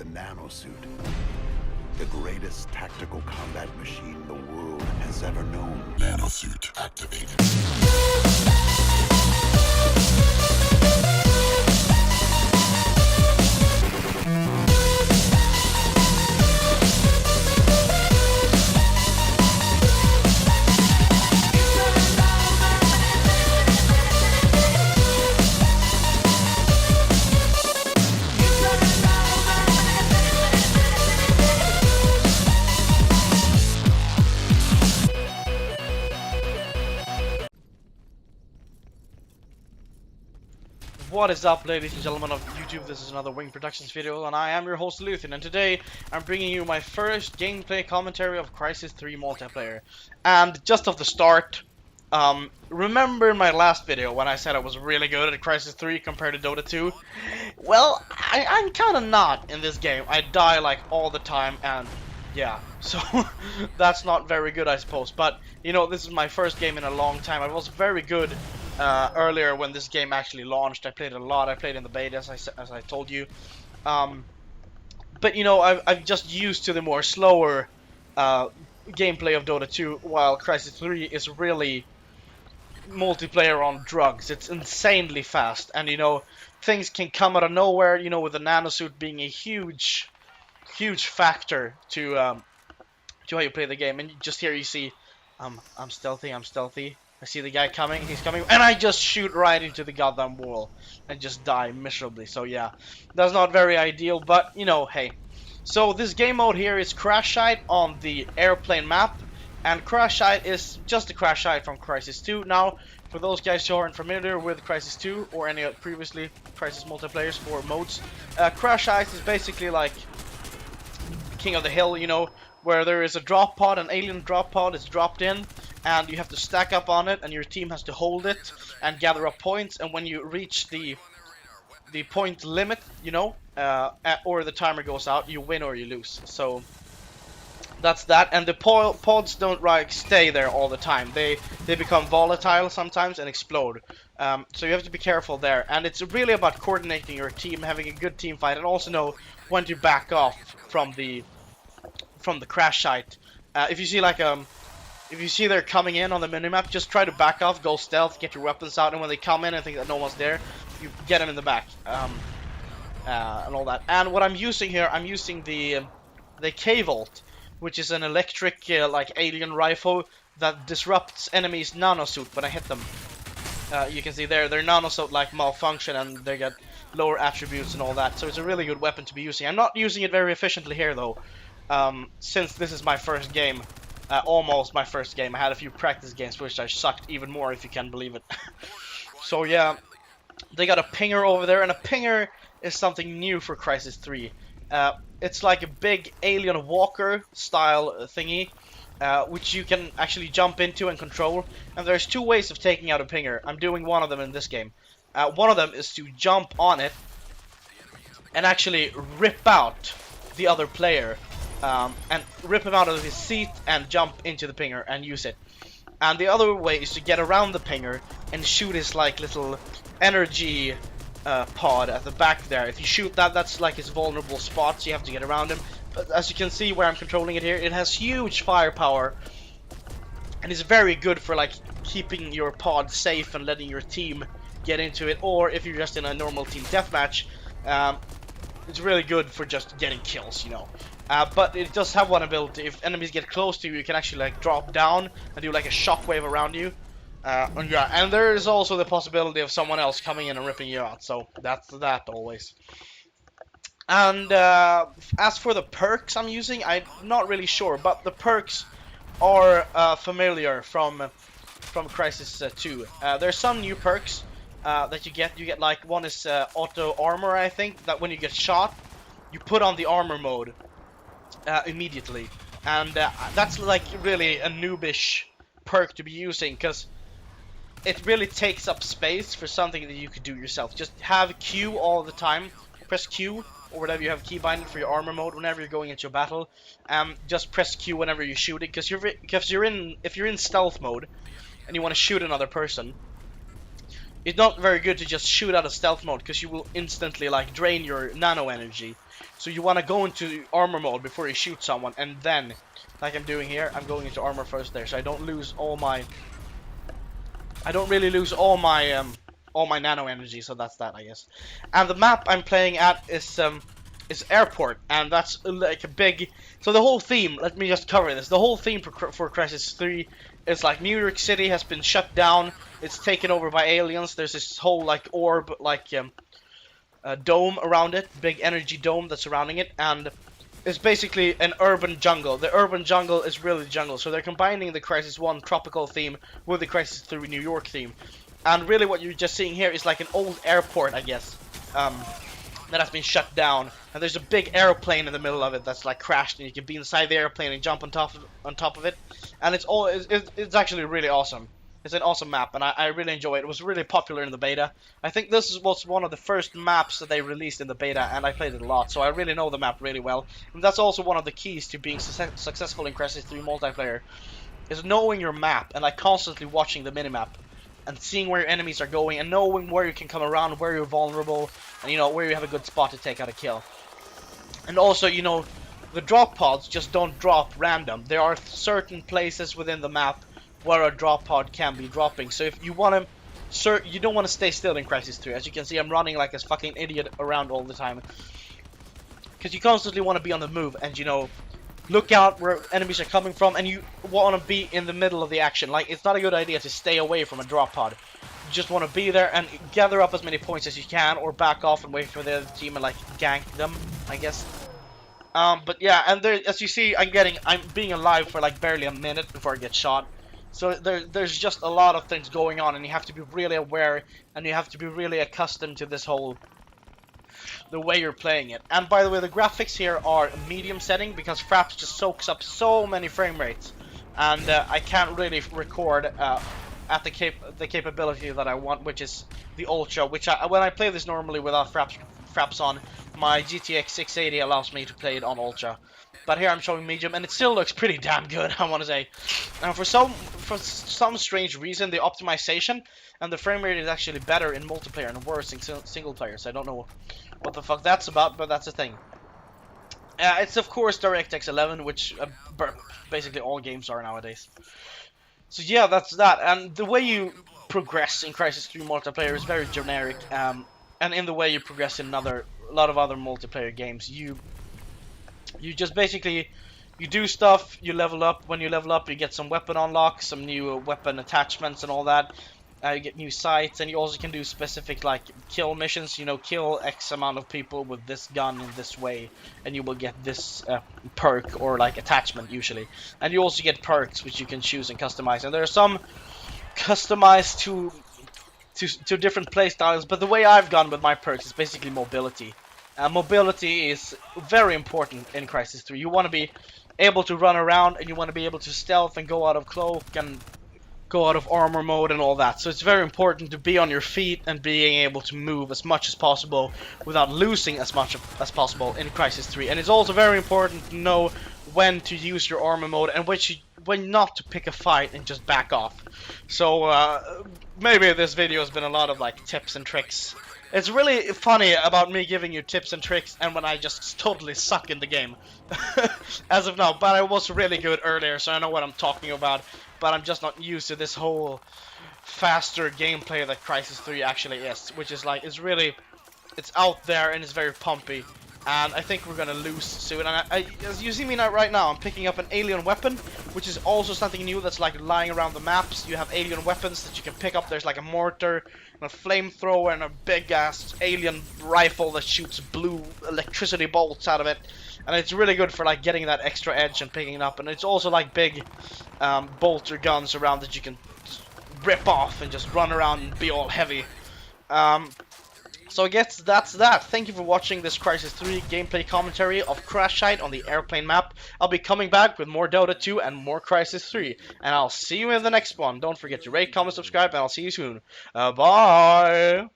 the nanosuit. The greatest tactical combat machine the world has ever known. Nanosuit activated. What is up, ladies and gentlemen of YouTube? This is another Wing Productions video, and I am your host Luthen, and today I'm bringing you my first gameplay commentary of Crysis 3 multiplayer. And just off the start, remember my last video when I said I was really good at Crysis 3 compared to Dota 2? Well, I'm kinda not in this game. I die like all the time, and yeah, so that's not very good, I suppose. But, you know, this is my first game in a long time. I was very good earlier when this game actually launched. I played it a lot. I played in the beta, as I told you. But you know, I'm just used to the more slower gameplay of Dota 2, while Crysis 3 is really multiplayer on drugs. It's insanely fast, and you know, things can come out of nowhere. You know, with the nanosuit being a huge factor to how you play the game. And just here you see, I'm stealthy. I see the guy coming, he's coming, and I just shoot right into the goddamn wall and just die miserably. So yeah, that's not very ideal, but you know, hey. So this game mode here is Crash Site on the airplane map, and Crash Site is just a Crash Site from Crysis 2. Now, for those guys who aren't familiar with Crysis 2 or any previously Crysis multiplayers or modes, Crash Site is basically like King of the Hill, you know, where there is a drop pod, an alien drop pod is dropped in, and you have to stack up on it, and your team has to hold it and gather up points, and when you reach the point limit, you know, or the timer goes out, you win or you lose. So that's that. And the pods don't like stay there all the time. They become volatile sometimes and explode. So you have to be careful there, and it's really about coordinating your team, having a good team fight, and also know when to back off from the crash site. If you see like if you see they're coming in on the minimap, just try to back off, go stealth, get your weapons out, and when they come in and think that no one's there, you get them in the back, and all that. And what I'm using here, I'm using the K-Volt, which is an electric like alien rifle that disrupts enemies' nanosuit when I hit them. You can see their nanosuit like malfunction, and they get lower attributes and all that. So it's a really good weapon to be using. I'm not using it very efficiently here though, since this is my first game. Almost my first game. I had a few practice games which I sucked even more, if you can believe it. So yeah, they got a pinger over there, and a pinger is something new for Crysis 3. It's like a big alien walker style thingy, which you can actually jump into and control. And there's two ways of taking out a pinger. I'm doing one of them in this game. One of them is to jump on it and actually rip out the other player. And rip him out of his seat and jump into the pinger and use it. And the other way is to get around the pinger and shoot his like little energy pod at the back there. If you shoot that, that's like his vulnerable spot, so you have to get around him. But as you can see where I'm controlling it here, it has huge firepower, and it's very good for like keeping your pod safe and letting your team get into it. Or if you're just in a normal team deathmatch, it's really good for just getting kills, you know. But it does have one ability. If enemies get close to you, you can actually like drop down and do like a shockwave around you. And there is also the possibility of someone else coming in and ripping you out. So that's that always. And as for the perks I'm using, I'm not really sure, but the perks are familiar from Crysis 2. There's some new perks that you get. You get like one is auto armor, I think, that when you get shot, you put on the armor mode. Immediately, and that's like really a noobish perk to be using, because it really takes up space for something that you could do yourself. Just have Q all the time, press Q or whatever you have keybind for your armor mode whenever you're going into a battle. Just press Q whenever you're shooting, because if you're in stealth mode and you want to shoot another person, it's not very good to just shoot out of stealth mode because you will instantly like drain your nano energy. So you want to go into armor mode before you shoot someone, and then, like I'm doing here, I'm going into armor first there, so I don't lose all my. I don't really lose all my nano energy, so that's that, I guess. And the map I'm playing at is airport, and that's like a big. So the whole theme. Let me just cover this. The whole theme for Crysis 3 is like New York City has been shut down. It's taken over by aliens. There's this whole like orb, like dome around it, big energy dome that's surrounding it, and it's basically an urban jungle. The urban jungle is really the jungle, so they're combining the Crysis 1 tropical theme with the Crysis 3 New York theme. And really what you're just seeing here is like an old airport, I guess, that has been shut down. And there's a big airplane in the middle of it that's like crashed, and you can be inside the airplane and jump on top of it. And it's actually really awesome. It's an awesome map, and I really enjoy it. It was really popular in the beta. I think this was one of the first maps that they released in the beta, and I played it a lot, so I really know the map really well. And that's also one of the keys to being successful in Crysis 3 multiplayer, is knowing your map and like constantly watching the minimap and seeing where your enemies are going and knowing where you can come around, where you're vulnerable, and you know where you have a good spot to take out a kill. And also, you know, the drop pods just don't drop random. There are certain places within the map where a drop pod can be dropping. So if you want to, you don't want to stay still in Crysis 3. As you can see, I'm running like a fucking idiot around all the time, because you constantly want to be on the move and, you know, look out where enemies are coming from, and you want to be in the middle of the action. Like, it's not a good idea to stay away from a drop pod. You just want to be there and gather up as many points as you can, or back off and wait for the other team and like gank them, I guess. But yeah, and there, as you see, I'm being alive for like barely a minute before I get shot. So there's just a lot of things going on, and you have to be really aware, and you have to be really accustomed to this whole, the way you're playing it. And by the way, the graphics here are medium setting because Fraps just soaks up so many frame rates, and I can't really record at the capability that I want, which is the Ultra. Which when I play this normally without Fraps on, my GTX 680 allows me to play it on Ultra. But here I'm showing medium, and it still looks pretty damn good, I want to say. And for some strange reason, the optimization and the frame rate is actually better in multiplayer and worse in single player. So I don't know what the fuck that's about, but that's the thing. It's of course DirectX 11, which basically all games are nowadays. So yeah, that's that. And the way you progress in Crysis 3 multiplayer is very generic. And in the way you progress in a lot of other multiplayer games, you just basically, you do stuff, you level up. When you level up, you get some weapon unlocks, some new weapon attachments and all that. You get new sights, and you also can do specific like kill missions. You know, kill X amount of people with this gun in this way, and you will get this perk or like attachment usually. And you also get perks which you can choose and customize. And there are some customized to different playstyles, but the way I've gone with my perks is basically mobility. Mobility is very important in Crysis 3. You want to be able to run around, and you want to be able to stealth and go out of cloak and go out of armor mode and all that. So it's very important to be on your feet and being able to move as much as possible without losing as much as possible in Crysis 3. And it's also very important to know when to use your armor mode and when not to pick a fight and just back off. So maybe this video has been a lot of like tips and tricks. It's really funny about me giving you tips and tricks and when I just totally suck in the game. As of now, but I was really good earlier, so I know what I'm talking about. But I'm just not used to this whole faster gameplay that Crysis 3 actually is. Which is like, it's out there and it's very pumpy. And I think we're gonna lose soon. And as you see me right now, I'm picking up an alien weapon, which is also something new that's like lying around the maps. You have alien weapons that you can pick up. There's like a mortar and a flamethrower and a big ass alien rifle that shoots blue electricity bolts out of it. And it's really good for like getting that extra edge and picking it up. And it's also like big bolter guns around that you can rip off and just run around and be all heavy. So I guess that's that. Thank you for watching this Crysis 3 gameplay commentary of Crysis on the airplane map. I'll be coming back with more Dota 2 and more Crysis 3. And I'll see you in the next one. Don't forget to rate, comment, subscribe, and I'll see you soon. Bye!